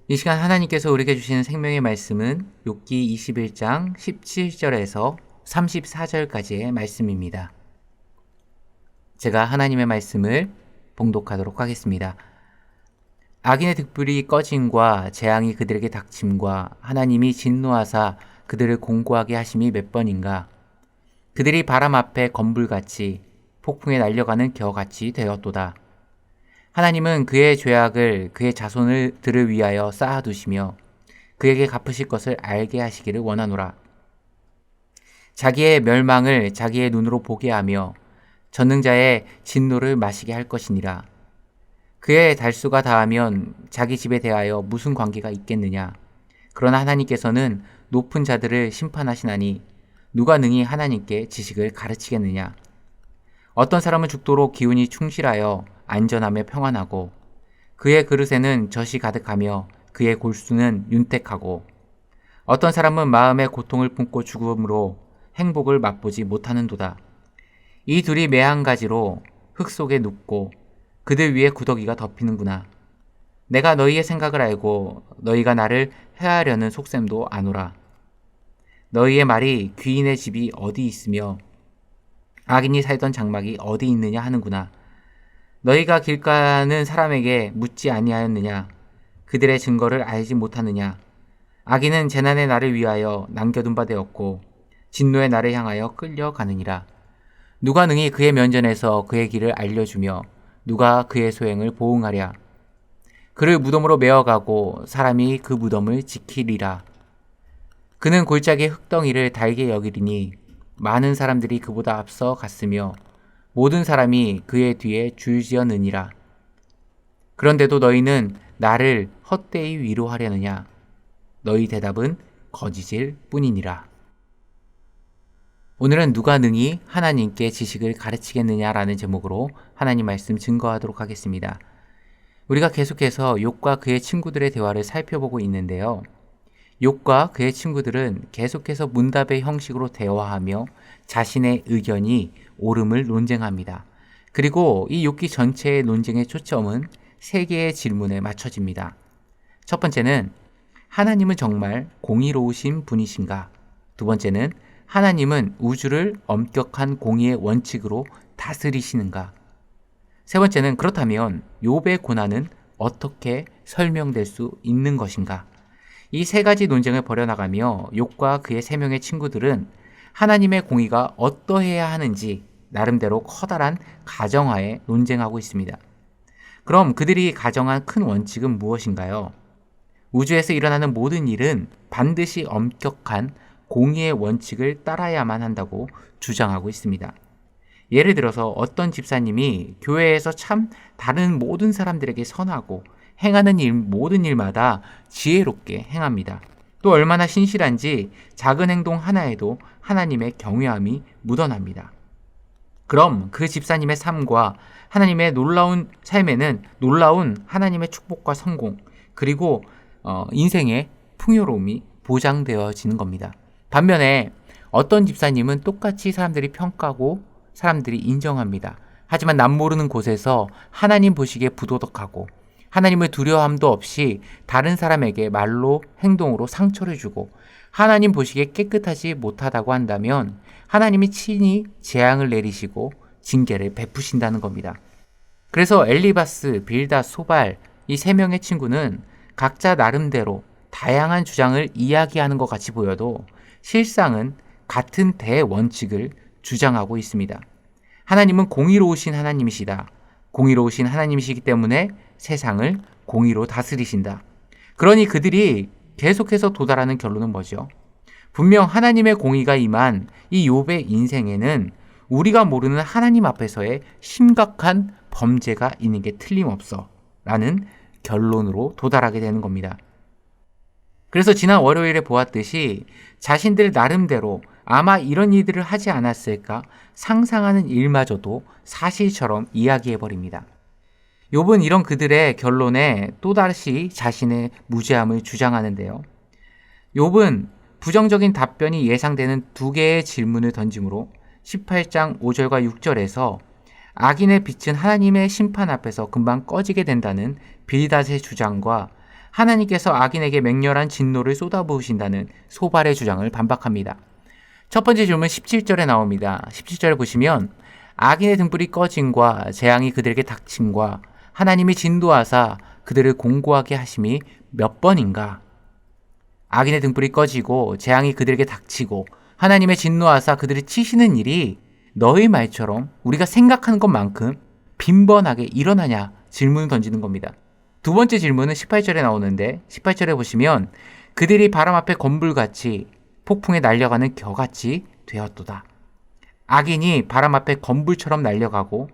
이 시간 하나님께서 우리에게 주시는 생명의 말씀은 욥기 21장 17절에서 34절까지의 말씀입니다. 제가 하나님의 말씀을 봉독하도록 하겠습니다. 악인의 득불이 꺼짐과 재앙이 그들에게 닥침과 하나님이 진노하사 그들을 공고하게 하심이 몇 번인가. 그들이 바람 앞에 건불같이 폭풍에 날려가는 겨같이 되었도다. 하나님은 그의 죄악을 그의 자손들을 위하여 쌓아두시며 그에게 갚으실 것을 알게 하시기를 원하노라. 자기의 멸망을 자기의 눈으로 보게 하며 전능자의 진노를 마시게 할 것이니라. 그의 달수가 다하면 자기 집에 대하여 무슨 관계가 있겠느냐. 그러나 하나님께서는 높은 자들을 심판하시나니 누가 능히 하나님께 지식을 가르치겠느냐. 어떤 사람은 죽도록 기운이 충실하여 안전하며 평안하고 그의 그릇에는 젖이 가득하며 그의 골수는 윤택하고 어떤 사람은 마음의 고통을 품고 죽음으로 행복을 맛보지 못하는도다. 이 둘이 매 한 가지로 흙 속에 눕고 그들 위에 구더기가 덮이는구나. 내가 너희의 생각을 알고 너희가 나를 해하려는 속셈도 아노라. 너희의 말이 귀인의 집이 어디 있으며 악인이 살던 장막이 어디 있느냐 하는구나. 너희가 길가는 사람에게 묻지 아니하였느냐? 그들의 증거를 알지 못하느냐? 악인은 재난의 날을 위하여 남겨둔 바 되었고 진노의 날을 향하여 끌려가느니라. 누가 능히 그의 면전에서 그의 길을 알려주며 누가 그의 소행을 보응하랴? 그를 무덤으로 메어가고 사람이 그 무덤을 지키리라. 그는 골짜기의 흙덩이를 달게 여기리니 많은 사람들이 그보다 앞서 갔으며 모든 사람이 그의 뒤에 줄지어느니라. 그런데도 너희는 나를 헛되이 위로하려느냐? 너희 대답은 거짓일 뿐이니라. 오늘은 누가 능히 하나님께 지식을 가르치겠느냐라는 제목으로 하나님 말씀 증거하도록 하겠습니다. 우리가 계속해서 욥과 그의 친구들의 대화를 살펴보고 있는데요. 욥과 그의 친구들은 계속해서 문답의 형식으로 대화하며 자신의 의견이 옳음을 논쟁합니다. 그리고 이 욥기 전체의 논쟁의 초점은 세 개의 질문에 맞춰집니다. 첫 번째는 하나님은 정말 공의로우신 분이신가? 두 번째는 하나님은 우주를 엄격한 공의의 원칙으로 다스리시는가? 세 번째는 그렇다면 욥의 고난은 어떻게 설명될 수 있는 것인가? 이 세 가지 논쟁을 벌여나가며 욥과 그의 세 명의 친구들은 하나님의 공의가 어떠해야 하는지 나름대로 커다란 가정하에 논쟁하고 있습니다. 그럼 그들이 가정한 큰 원칙은 무엇인가요? 우주에서 일어나는 모든 일은 반드시 엄격한 공의의 원칙을 따라야만 한다고 주장하고 있습니다. 예를 들어서 어떤 집사님이 교회에서 참 다른 모든 사람들에게 선하고 행하는 모든 일마다 지혜롭게 행합니다. 또 얼마나 신실한지 작은 행동 하나에도 하나님의 경외함이 묻어납니다. 그럼 그 집사님의 삶과 하나님의 놀라운 삶에는 놀라운 하나님의 축복과 성공, 그리고 인생의 풍요로움이 보장되어지는 겁니다. 반면에 어떤 집사님은 똑같이 사람들이 평가하고 사람들이 인정합니다. 하지만 남모르는 곳에서 하나님 보시기에 부도덕하고 하나님을 두려움도 없이 다른 사람에게 말로 행동으로 상처를 주고 하나님 보시기에 깨끗하지 못하다고 한다면 하나님이 친히 재앙을 내리시고 징계를 베푸신다는 겁니다. 그래서 엘리바스, 빌닷, 소발 이 세 명의 친구는 각자 나름대로 다양한 주장을 이야기하는 것 같이 보여도 실상은 같은 대원칙을 주장하고 있습니다. 하나님은 공의로우신 하나님이시다. 공의로우신 하나님이시기 때문에 세상을 공의로 다스리신다. 그러니 그들이 계속해서 도달하는 결론은 뭐죠? 분명 하나님의 공의가 임한 이 욥의 인생에는 우리가 모르는 하나님 앞에서의 심각한 범죄가 있는 게 틀림없어 라는 결론으로 도달하게 되는 겁니다. 그래서 지난 월요일에 보았듯이 자신들 나름대로 아마 이런 일들을 하지 않았을까 상상하는 일마저도 사실처럼 이야기해버립니다. 욥은 이런 그들의 결론에 또다시 자신의 무죄함을 주장하는데요. 욥은 부정적인 답변이 예상되는 두 개의 질문을 던지므로 18장 5절과 6절에서 악인의 빛은 하나님의 심판 앞에서 금방 꺼지게 된다는 빌닷의 주장과 하나님께서 악인에게 맹렬한 진노를 쏟아부으신다는 소발의 주장을 반박합니다. 첫 번째 질문 17절에 나옵니다. 17절에 보시면 악인의 등불이 꺼짐과 재앙이 그들에게 닥침과 하나님이 진노하사 그들을 공고하게 하심이 몇 번인가? 악인의 등불이 꺼지고 재앙이 그들에게 닥치고 하나님의 진노하사 그들을 치시는 일이 너의 말처럼 우리가 생각하는 것만큼 빈번하게 일어나냐 질문을 던지는 겁니다. 두 번째 질문은 18절에 나오는데 18절에 보시면 그들이 바람 앞에 건불같이 폭풍에 날려가는 겨같이 되었도다. 악인이 바람 앞에 건불처럼 날려가고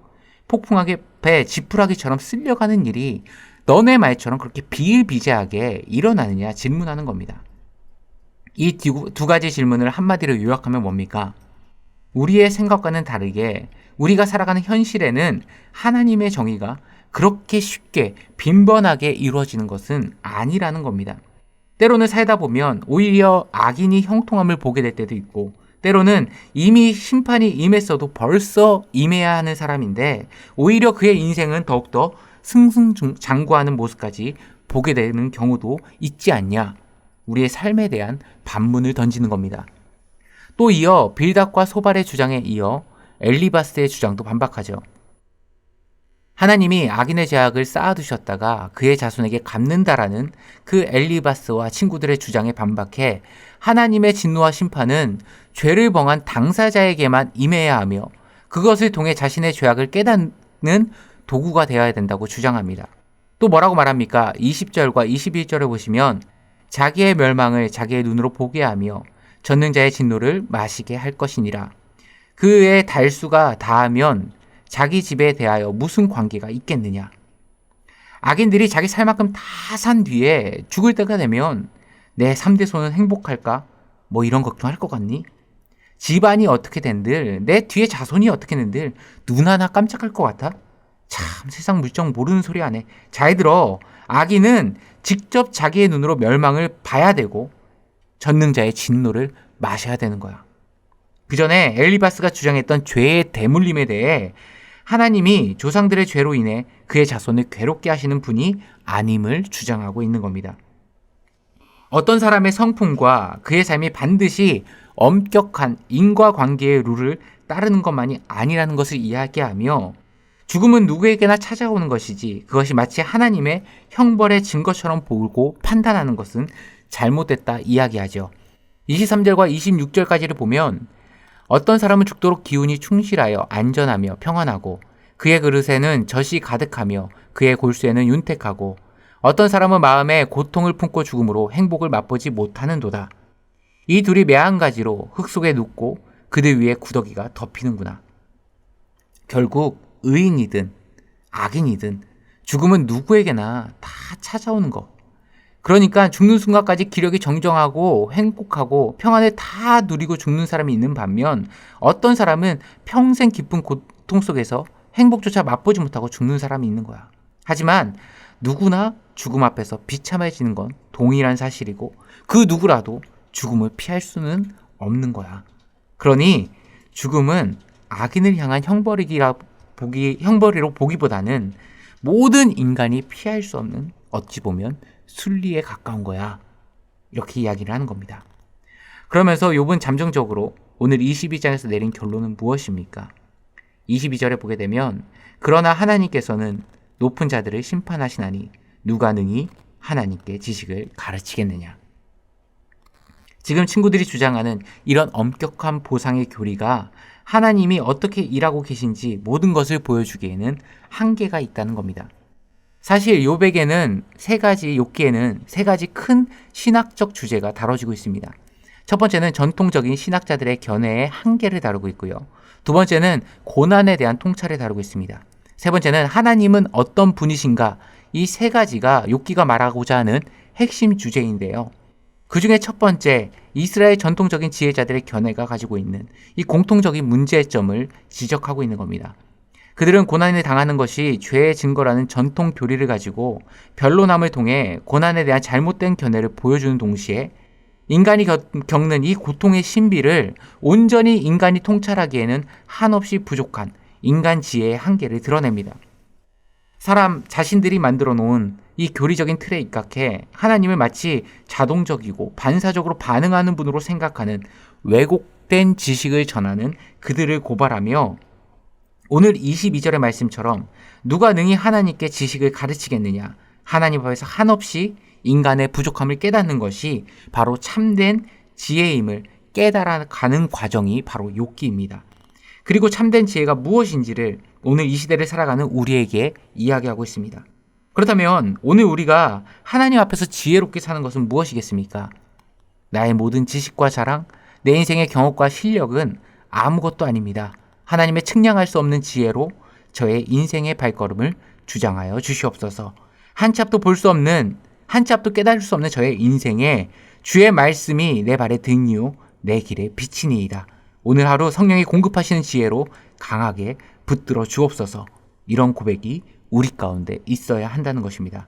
폭풍 앞에 지푸라기처럼 쓸려가는 일이 너네 말처럼 그렇게 비일비재하게 일어나느냐 질문하는 겁니다. 이 두 가지 질문을 한마디로 요약하면 뭡니까? 우리의 생각과는 다르게 우리가 살아가는 현실에는 하나님의 정의가 그렇게 쉽게 빈번하게 이루어지는 것은 아니라는 겁니다. 때로는 살다 보면 오히려 악인이 형통함을 보게 될 때도 있고 때로는 이미 심판이 임했어도 벌써 임해야 하는 사람인데 오히려 그의 인생은 더욱더 승승장구하는 모습까지 보게 되는 경우도 있지 않냐. 우리의 삶에 대한 반문을 던지는 겁니다. 또 이어 빌닷과 소발의 주장에 이어 엘리바스의 주장도 반박하죠. 하나님이 악인의 죄악을 쌓아두셨다가 그의 자손에게 갚는다라는 그 엘리바스와 친구들의 주장에 반박해 하나님의 진노와 심판은 죄를 범한 당사자에게만 임해야 하며 그것을 통해 자신의 죄악을 깨닫는 도구가 되어야 된다고 주장합니다. 또 뭐라고 말합니까? 20절과 21절을 보시면 자기의 멸망을 자기의 눈으로 보게 하며 전능자의 진노를 마시게 할 것이니라. 그의 달수가 다하면 자기 집에 대하여 무슨 관계가 있겠느냐. 악인들이 자기 살 만큼 다 산 뒤에 죽을 때가 되면 내 3대 손은 행복할까? 뭐 이런 걱정할 것 같니? 집안이 어떻게 된들 내 뒤에 자손이 어떻게 된들 눈 하나 깜짝할 것 같아? 참 세상 물정 모르는 소리 하네. 잘 들어. 악인은 직접 자기의 눈으로 멸망을 봐야 되고 전능자의 진노를 마셔야 되는 거야. 그 전에 엘리바스가 주장했던 죄의 대물림에 대해 하나님이 조상들의 죄로 인해 그의 자손을 괴롭게 하시는 분이 아님을 주장하고 있는 겁니다. 어떤 사람의 성품과 그의 삶이 반드시 엄격한 인과관계의 룰을 따르는 것만이 아니라는 것을 이야기하며 죽음은 누구에게나 찾아오는 것이지 그것이 마치 하나님의 형벌의 증거처럼 보고 판단하는 것은 잘못됐다 이야기하죠. 23절과 26절까지를 보면 어떤 사람은 죽도록 기운이 충실하여 안전하며 평안하고 그의 그릇에는 젖이 가득하며 그의 골수에는 윤택하고 어떤 사람은 마음에 고통을 품고 죽음으로 행복을 맛보지 못하는도다. 이 둘이 매한가지로 흙 속에 눕고 그들 위에 구더기가 덮이는구나. 결국 의인이든 악인이든 죽음은 누구에게나 다 찾아오는 것. 그러니까 죽는 순간까지 기력이 정정하고 행복하고 평안을 다 누리고 죽는 사람이 있는 반면 어떤 사람은 평생 깊은 고통 속에서 행복조차 맛보지 못하고 죽는 사람이 있는 거야. 하지만 누구나 죽음 앞에서 비참해지는 건 동일한 사실이고 그 누구라도 죽음을 피할 수는 없는 거야. 그러니 죽음은 악인을 향한 형벌이로 보기보다는 모든 인간이 피할 수 없는 어찌 보면 순리에 가까운 거야. 이렇게 이야기를 하는 겁니다. 그러면서 욥은 잠정적으로 오늘 22장에서 내린 결론은 무엇입니까? 22절에 보게 되면 그러나 하나님께서는 높은 자들을 심판하시나니 누가 능히 하나님께 지식을 가르치겠느냐. 지금 친구들이 주장하는 이런 엄격한 보상의 교리가 하나님이 어떻게 일하고 계신지 모든 것을 보여주기에는 한계가 있다는 겁니다. 사실 욥기에는 세 가지 큰 신학적 주제가 다뤄지고 있습니다. 첫 번째는 전통적인 신학자들의 견해의 한계를 다루고 있고요. 두 번째는 고난에 대한 통찰을 다루고 있습니다. 세 번째는 하나님은 어떤 분이신가. 이 세 가지가 욥기가 말하고자 하는 핵심 주제인데요. 그 중에 첫 번째, 이스라엘 전통적인 지혜자들의 견해가 가지고 있는 이 공통적인 문제점을 지적하고 있는 겁니다. 그들은 고난을 당하는 것이 죄의 증거라는 전통 교리를 가지고 변론함을 통해 고난에 대한 잘못된 견해를 보여주는 동시에 인간이 겪는 이 고통의 신비를 온전히 인간이 통찰하기에는 한없이 부족한 인간 지혜의 한계를 드러냅니다. 사람 자신들이 만들어 놓은 이 교리적인 틀에 입각해 하나님을 마치 자동적이고 반사적으로 반응하는 분으로 생각하는 왜곡된 지식을 전하는 그들을 고발하며 오늘 22절의 말씀처럼 누가 능히 하나님께 지식을 가르치겠느냐? 하나님 앞에서 한없이 인간의 부족함을 깨닫는 것이 바로 참된 지혜임을 깨달아가는 과정이 바로 욥기입니다. 그리고 참된 지혜가 무엇인지를 오늘 이 시대를 살아가는 우리에게 이야기하고 있습니다. 그렇다면 오늘 우리가 하나님 앞에서 지혜롭게 사는 것은 무엇이겠습니까? 나의 모든 지식과 자랑, 내 인생의 경험과 실력은 아무것도 아닙니다. 하나님의 측량할 수 없는 지혜로 저의 인생의 발걸음을 주장하여 주시옵소서. 한 치 앞도 볼 수 없는, 한 치 앞도 깨달을 수 없는 저의 인생에 주의 말씀이 내 발의 등이요 내 길의 빛이니이다. 오늘 하루 성령이 공급하시는 지혜로 강하게 붙들어 주옵소서. 이런 고백이 우리 가운데 있어야 한다는 것입니다.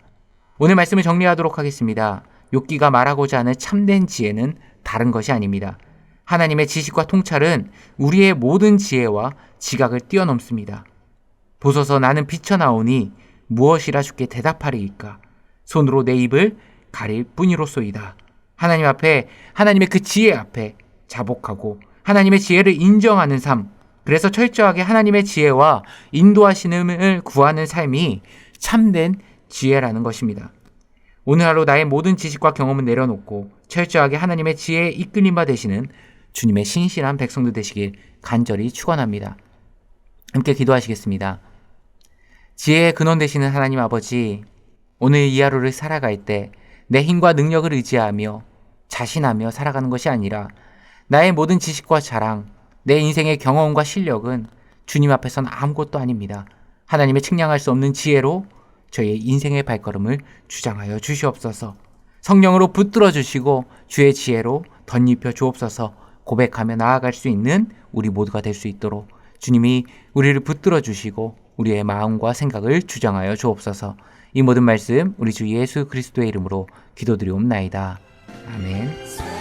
오늘 말씀을 정리하도록 하겠습니다. 욥기가 말하고자 하는 참된 지혜는 다른 것이 아닙니다. 하나님의 지식과 통찰은 우리의 모든 지혜와 지각을 뛰어넘습니다. 보소서 나는 비쳐나오니 무엇이라 주께 대답하리이까? 손으로 내 입을 가릴 뿐이로소이다. 하나님 앞에, 하나님의 그 지혜 앞에 자복하고 하나님의 지혜를 인정하는 삶, 그래서 철저하게 하나님의 지혜와 인도하심을 구하는 삶이 참된 지혜라는 것입니다. 오늘 하루 나의 모든 지식과 경험을 내려놓고 철저하게 하나님의 지혜에 이끌림 바 되시는 주님의 신실한 백성들 되시길 간절히 축원합니다. 함께 기도하시겠습니다. 지혜의 근원 되시는 하나님 아버지, 오늘 이 하루를 살아갈 때 내 힘과 능력을 의지하며 자신하며 살아가는 것이 아니라 나의 모든 지식과 자랑, 내 인생의 경험과 실력은 주님 앞에서는 아무것도 아닙니다. 하나님의 측량할 수 없는 지혜로 저의 인생의 발걸음을 주장하여 주시옵소서. 성령으로 붙들어 주시고 주의 지혜로 덧입혀 주옵소서. 고백하며 나아갈 수 있는 우리 모두가 될 수 있도록 주님이 우리를 붙들어 주시고 우리의 마음과 생각을 주장하여 주옵소서. 이 모든 말씀 우리 주 예수 그리스도의 이름으로 기도드리옵나이다. 아멘.